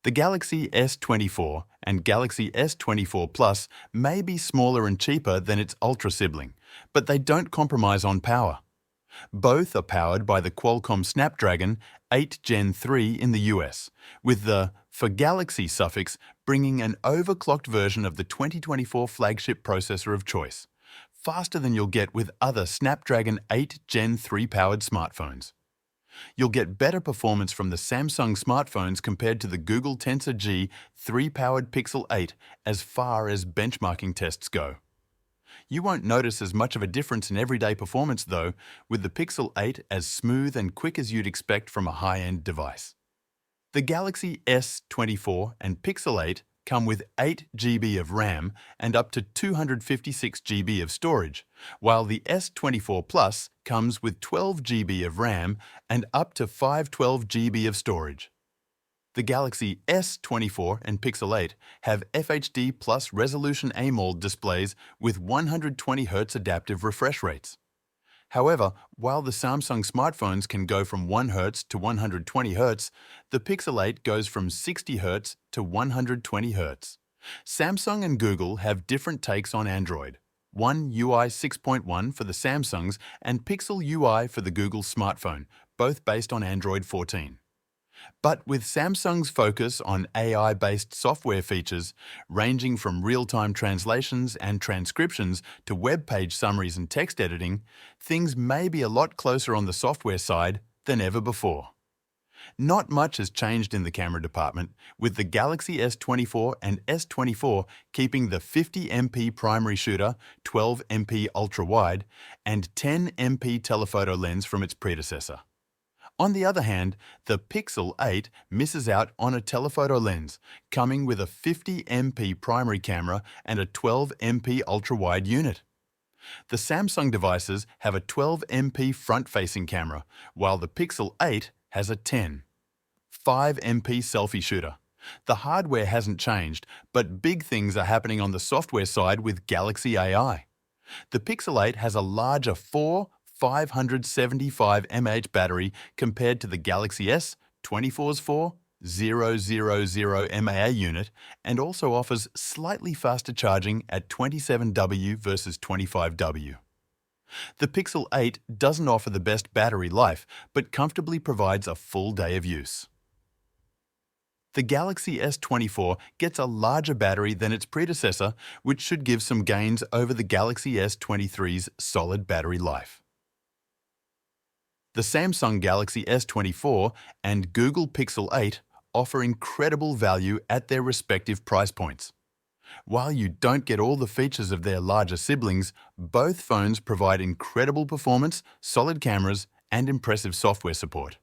The Galaxy S24 and Galaxy s24 Plus may be smaller and cheaper than its Ultra sibling, but they don't compromise on power. Both are powered by the Qualcomm Snapdragon 8 Gen 3 in the US, with the "for Galaxy" suffix bringing an overclocked version of the 2024 flagship processor of choice, faster than you'll get with other Snapdragon 8 Gen 3 powered smartphones. You'll get better performance from the Samsung smartphones compared to the Google Tensor G 3-powered Pixel 8 as far as benchmarking tests go. You won't notice as much of a difference in everyday performance though, with the Pixel 8 as smooth and quick as you'd expect from a high-end device. The Galaxy S24 and Pixel 8 come with 8 GB of RAM and up to 256 GB of storage, while the S24 Plus comes with 12 GB of RAM and up to 512 GB of storage. The Galaxy S24 and Pixel 8 have FHD Plus resolution AMOLED displays with 120Hz adaptive refresh rates. However, while the Samsung smartphones can go from 1Hz to 120Hz, the Pixel 8 goes from 60Hz to 120Hz. Samsung and Google have different takes on Android. One UI 6.1 for the Samsungs and Pixel UI for the Google smartphone, both based on Android 14. But with Samsung's focus on AI-based software features, ranging from real-time translations and transcriptions to web page summaries and text editing, things may be a lot closer on the software side than ever before. Not much has changed in the camera department, with the Galaxy S24 and S24 keeping the 50MP primary shooter, 12MP ultra-wide, and 10MP telephoto lens from its predecessor. On the other hand, the Pixel 8 misses out on a telephoto lens, coming with a 50MP primary camera and a 12MP ultra-wide unit. The Samsung devices have a 12MP front-facing camera, while the Pixel 8 has a 5MP selfie shooter. The hardware hasn't changed, but big things are happening on the software side with Galaxy AI. The Pixel 8 has a larger 575 mAh battery compared to the Galaxy S24's 4000 mAh unit and also offers slightly faster charging at 27W versus 25W. The Pixel 8 doesn't offer the best battery life, but comfortably provides a full day of use. The Galaxy S24 gets a larger battery than its predecessor, which should give some gains over the Galaxy S23's solid battery life. The Samsung Galaxy S24 and Google Pixel 8 offer incredible value at their respective price points. While you don't get all the features of their larger siblings, both phones provide incredible performance, solid cameras, and impressive software support.